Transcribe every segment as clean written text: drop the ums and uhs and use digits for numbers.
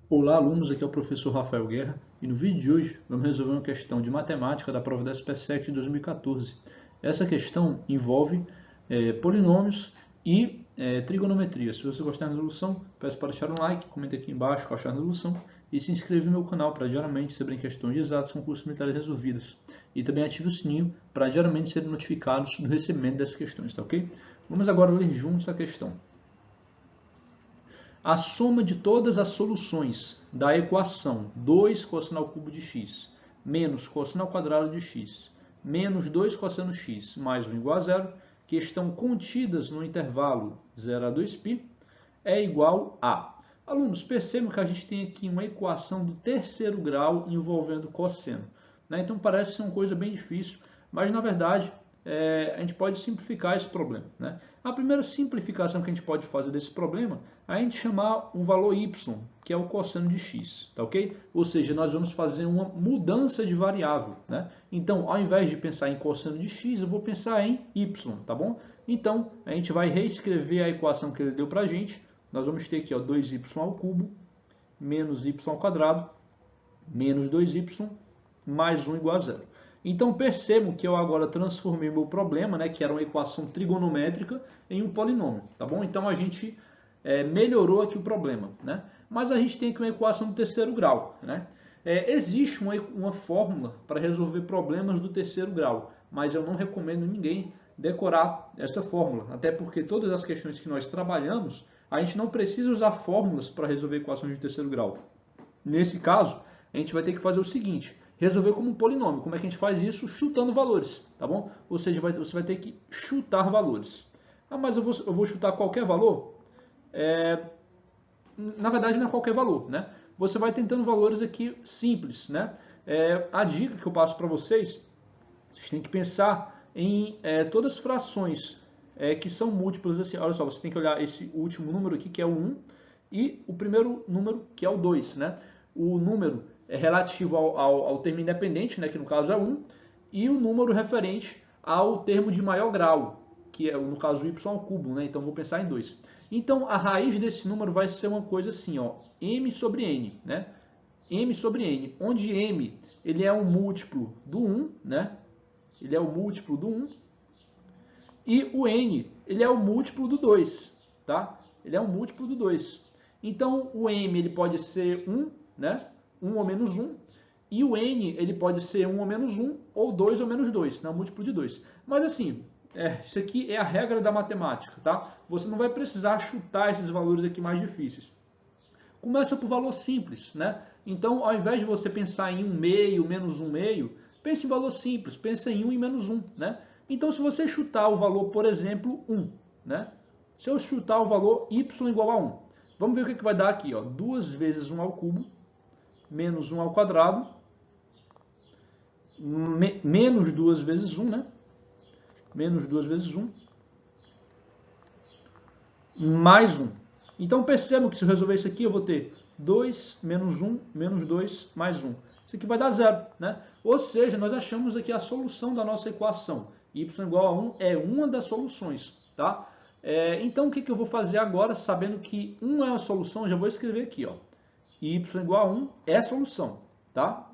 Olá, alunos, aqui é o professor Rafael Guerra e no vídeo de hoje vamos resolver uma questão de matemática da prova da SPSEC de 2014. Essa questão envolve polinômios e trigonometria. Se você gostar da resolução, peço para deixar um like, comente aqui embaixo qual achar da resolução e se inscreva no meu canal para diariamente receberem questões de exatas com cursos militares resolvidas. E também ative o sininho para diariamente serem notificados do recebimento dessas questões, tá ok? Vamos agora ler juntos a questão. A soma de todas as soluções da equação 2 cosseno ao cubo de x menos cosseno ao quadrado de x menos 2 cosseno x mais 1 igual a zero, que estão contidas no intervalo 0 a 2π, é igual a... Alunos, percebam que a gente tem aqui uma equação do terceiro grau envolvendo cosseno. Então parece ser uma coisa bem difícil, mas na verdade a gente pode simplificar esse problema. A primeira simplificação que a gente pode fazer desse problema é a gente chamar um valor y, que é o cosseno de x, tá ok? Ou seja, nós vamos fazer uma mudança de variável. Então, ao invés de pensar em cosseno de x, eu vou pensar em y, tá bom? Então, a gente vai reescrever a equação que ele deu para a gente. Nós vamos ter aqui 2y ao cubo menos y ao quadrado menos 2y mais 1 igual a zero. Então percebam que eu agora transformei meu problema, que era uma equação trigonométrica, em um polinômio, tá bom? Então a gente melhorou aqui o problema, Mas a gente tem aqui uma equação do terceiro grau, Existe uma fórmula para resolver problemas do terceiro grau, mas eu não recomendo ninguém decorar essa fórmula, até porque todas as questões que nós trabalhamos, a gente não precisa usar fórmulas para resolver equações de terceiro grau. Nesse caso, a gente vai ter que fazer o seguinte: resolver como um polinômio. Como é que a gente faz isso? Chutando valores, tá bom? Ou seja, você vai ter que chutar valores. Ah, mas eu vou chutar qualquer valor? Na verdade, não é qualquer valor, Você vai tentando valores aqui simples, A dica que eu passo para vocês têm que pensar em todas as frações que são múltiplas. Assim, olha só, você tem que olhar esse último número aqui, que é o 1, e o primeiro número, que é o 2, O número é relativo ao termo independente, que no caso é 1, e o número referente ao termo de maior grau, que é, no caso, y ao cubo, Então, vou pensar em 2. Então, a raiz desse número vai ser uma coisa assim, m sobre n, m sobre n, onde m ele é um múltiplo do 1, Ele é o múltiplo do 1, e o n ele é o múltiplo do 2, tá? Ele é um múltiplo do 2. Então, o m ele pode ser 1, 1 ou menos 1, e o n ele pode ser 1 ou menos 1, ou 2 ou menos 2, múltiplo de 2. Mas assim, isso aqui é a regra da matemática, tá? Você não vai precisar chutar esses valores aqui mais difíceis. Começa por valor simples, Então, ao invés de você pensar em 1 meio, menos 1 meio, pense em valor simples, pense em 1 e menos 1, Então, se você chutar o valor, por exemplo, 1, Se eu chutar o valor y igual a 1, vamos ver o que vai dar aqui, 2 vezes 1 ao cubo, menos 1 ao quadrado, menos 2 vezes 1, Menos 2 vezes 1, mais 1. Então percebam que se eu resolver isso aqui, eu vou ter 2 menos 1 menos 2 mais 1. Isso aqui vai dar zero, Ou seja, nós achamos aqui a solução da nossa equação. Y igual a 1 é uma das soluções, tá? Então o que eu vou fazer agora, sabendo que 1 é a solução, eu já vou escrever aqui, Y igual a 1 é a solução, tá?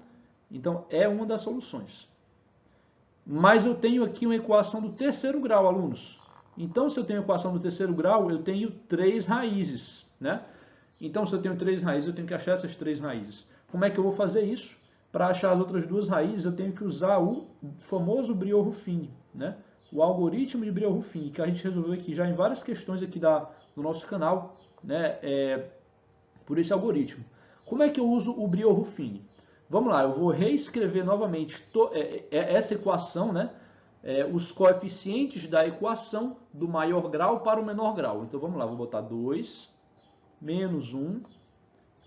Então é uma das soluções. Mas eu tenho aqui uma equação do terceiro grau, alunos. Então, se eu tenho equação do terceiro grau, eu tenho 3 raízes, Então, se eu tenho 3 raízes, eu tenho que achar essas 3 raízes. Como é que eu vou fazer isso? Para achar as outras 2 raízes, eu tenho que usar o famoso Briot-Ruffini, O algoritmo de Briot-Ruffini, que a gente resolveu aqui já em várias questões aqui do nosso canal, por esse algoritmo. Como é que eu uso o Briot-Ruffini? Vamos lá, eu vou reescrever novamente essa equação, os coeficientes da equação do maior grau para o menor grau. Então vamos lá, vou botar 2, menos 1,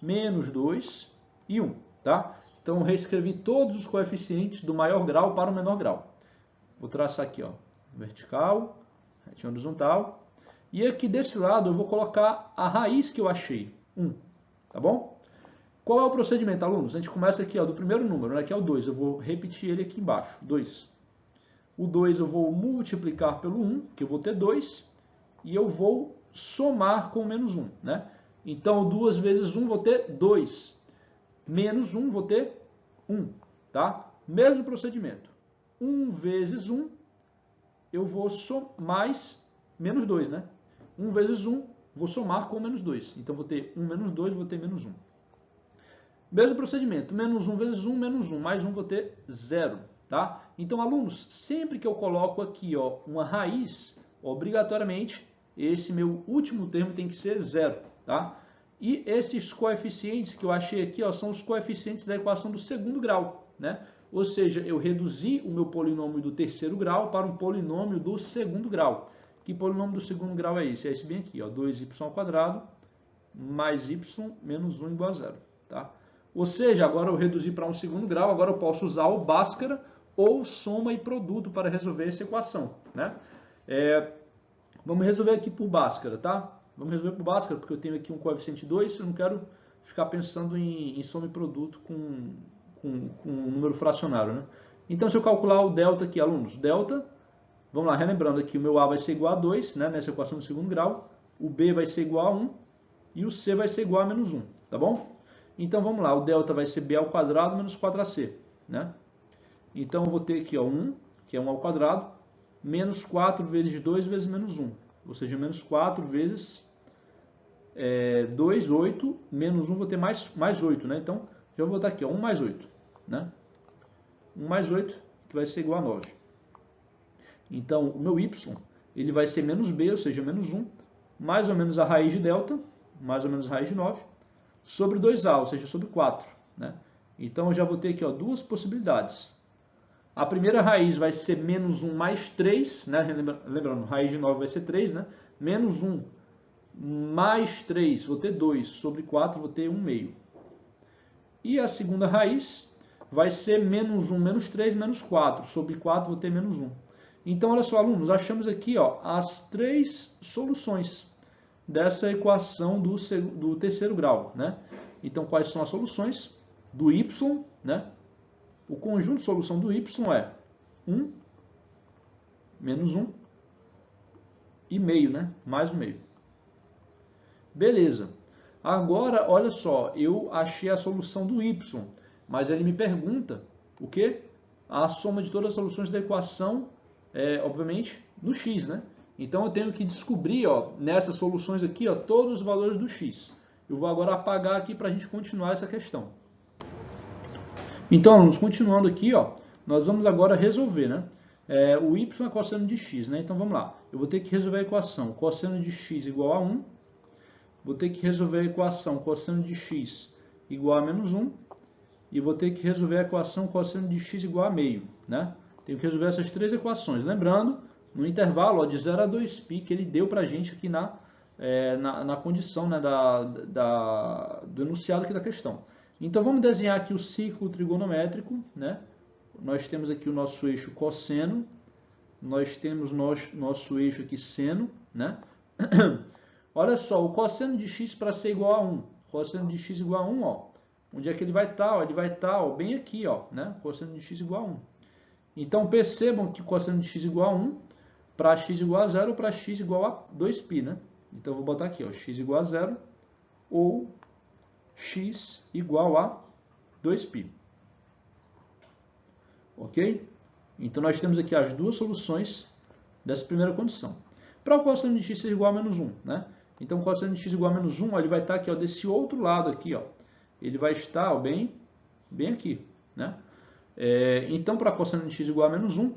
menos 2 e 1, tá? Então eu reescrevi todos os coeficientes do maior grau para o menor grau. Vou traçar aqui, vertical, retinha horizontal. E aqui desse lado eu vou colocar a raiz que eu achei, 1, tá bom? Qual é o procedimento, alunos? A gente começa aqui do primeiro número, que é o 2. Eu vou repetir ele aqui embaixo, 2. O 2 eu vou multiplicar pelo 1, que eu vou ter 2, e eu vou somar com o menos 1. Então, 2 vezes 1 vou ter 2. Menos 1 vou ter 1. Tá? Mesmo procedimento. 1 vezes 1, eu vou somar mais menos 2, né? 1 vezes 1, vou somar com menos 2. Então, vou ter 1 menos 2, vou ter menos 1. Mesmo procedimento. Menos 1 vezes 1, menos 1. Mais 1, vou ter 0. Tá? Então, alunos, sempre que eu coloco aqui ó, uma raiz, obrigatoriamente, esse meu último termo tem que ser 0. Tá? E esses coeficientes que eu achei aqui ó, são os coeficientes da equação do segundo grau. Né? Ou seja, eu reduzi o meu polinômio do terceiro grau para um polinômio do segundo grau. Que polinômio do segundo grau é esse? É esse bem aqui, ó, 2y² mais y menos 1 igual a 0. Tá? Ou seja, agora eu reduzi para um segundo grau, agora eu posso usar o Bhaskara ou soma e produto para resolver essa equação. Né? Vamos resolver aqui por Bhaskara, tá? Vamos resolver por Bhaskara, porque eu tenho aqui um coeficiente 2, eu não quero ficar pensando em soma e produto com um número fracionário. Né? Então, se eu calcular o delta aqui, alunos, delta, vamos lá, relembrando aqui, o meu A vai ser igual a 2, né, nessa equação do segundo grau, o B vai ser igual a 1 e o C vai ser igual a menos 1, tá bom? Então, vamos lá, o delta vai ser B ao quadrado menos 4AC, né? Então, eu vou ter aqui ó, 1, que é 1 ao quadrado, menos 4 vezes 2 vezes menos 1. Ou seja, menos 4 vezes 2, 8, menos 1, vou ter mais 8. Né? Então, já vou botar aqui, ó, 1 mais 8. Né? 1 mais 8, que vai ser igual a 9. Então, o meu y, ele vai ser menos b, ou seja, menos 1, mais ou menos a raiz de delta, mais ou menos a raiz de 9, sobre 2a, ou seja, sobre 4. Né? Então, eu já vou ter aqui ó, duas possibilidades. A primeira raiz vai ser menos 1 mais 3, né? Lembrando, raiz de 9 vai ser 3, né? Menos 1 mais 3, vou ter 2, sobre 4 vou ter 1 meio. E a segunda raiz vai ser menos 1 menos 3 menos 4, sobre 4 vou ter menos 1. Então, olha só, alunos, achamos aqui ó, as três soluções dessa equação do terceiro grau. Né? Então, quais são as soluções? Do y, né? O conjunto de solução do y é 1, menos 1 e meio, né? Mais um meio. Beleza. Agora, olha só, eu achei a solução do y, mas ele me pergunta o quê? A soma de todas as soluções da equação, obviamente, no x, né? Então, eu tenho que descobrir, ó, nessas soluções aqui, ó, todos os valores do x. Eu vou agora apagar aqui para a gente continuar essa questão. Então, alunos, continuando aqui, ó, nós vamos agora resolver, né? O y é cosseno de x, né? Então, vamos lá. Eu vou ter que resolver a equação cosseno de x igual a 1. Vou ter que resolver a equação cosseno de x igual a menos 1. E vou ter que resolver a equação cosseno de x igual a meio, né? Tenho que resolver essas três equações. Lembrando, no intervalo ó, de 0 a 2π que ele deu para a gente aqui na condição, né, do enunciado aqui da questão. Então, vamos desenhar aqui o ciclo trigonométrico, né? Nós temos aqui o nosso eixo cosseno, nós temos nosso eixo aqui seno, né? Olha só, o cosseno de x para ser igual a 1, cosseno de x igual a 1, ó, onde é que ele vai estar? Ele vai estar ó, bem aqui, ó, né? Cosseno de x igual a 1. Então, percebam que cosseno de x igual a 1, para x igual a 0, para x igual a 2π, né? Então, eu vou botar aqui, ó, x igual a 0 ou x igual a 2π. Ok? Então, nós temos aqui as duas soluções dessa primeira condição. Para o cosseno de x ser igual a menos 1, né? Então, o cosseno de x igual a menos 1, ó, ele vai estar aqui, ó, desse outro lado aqui, ó. Ele vai estar ó, bem aqui, né? Então, para cosseno de x igual a menos 1,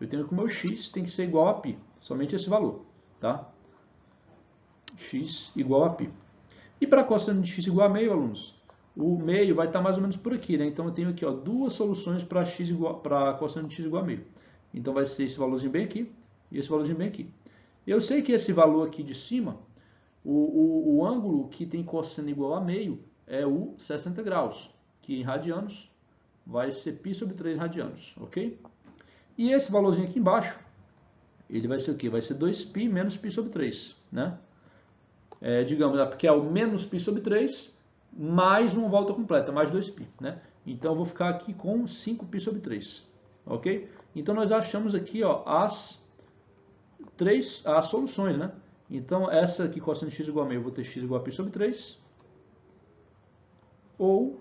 eu tenho que o meu x tem que ser igual a π. Somente esse valor, tá? X igual a π. E para cosseno de x igual a meio, alunos, o meio vai estar mais ou menos por aqui, né? Então, eu tenho aqui ó, duas soluções para cosseno de x igual a meio. Então, vai ser esse valorzinho bem aqui e esse valorzinho bem aqui. Eu sei que esse valor aqui de cima, o ângulo que tem cosseno igual a meio é o 60 graus, que em radianos vai ser π sobre 3 radianos, ok? E esse valorzinho aqui embaixo, ele vai ser o quê? Vai ser 2π menos π sobre 3, né? Digamos, porque é o menos π sobre 3, mais uma volta completa, mais 2π, né? Então, eu vou ficar aqui com 5π sobre 3, ok? Então, nós achamos aqui ó, as soluções, né? Então, essa aqui, cosseno de x igual a meio, eu vou ter x igual a π sobre 3. Ou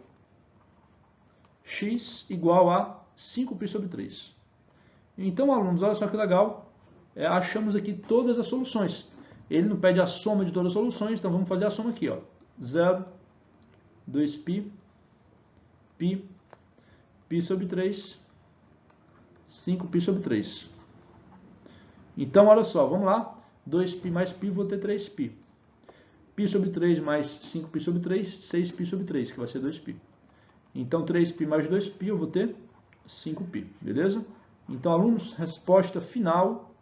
x igual a 5π sobre 3. Então, alunos, olha só que legal. Achamos aqui todas as soluções. Ele não pede a soma de todas as soluções, então vamos fazer a soma aqui. Ó. 0, 2π, π sobre 3, 5π sobre 3. Então, olha só, vamos lá. 2π mais π, vou ter 3π. π sobre 3 mais 5π sobre 3, 6π sobre 3, que vai ser 2π. Então, 3π mais 2π, eu vou ter 5π, beleza? Então, alunos, resposta final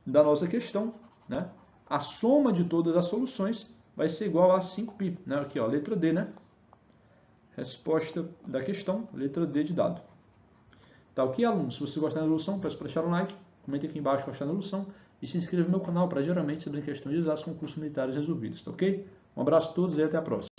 da nossa questão, né? A soma de todas as soluções vai ser igual a 5π, né? Aqui, ó, letra D, né? Resposta da questão, letra D de dado. Tá ok, alunos? Se você gostar da resolução, peço para deixar um like, comente aqui embaixo gostar da resolução e se inscreva no meu canal para geralmente saber questões de exatos concursos militares resolvidos, tá ok? Um abraço a todos e até a próxima.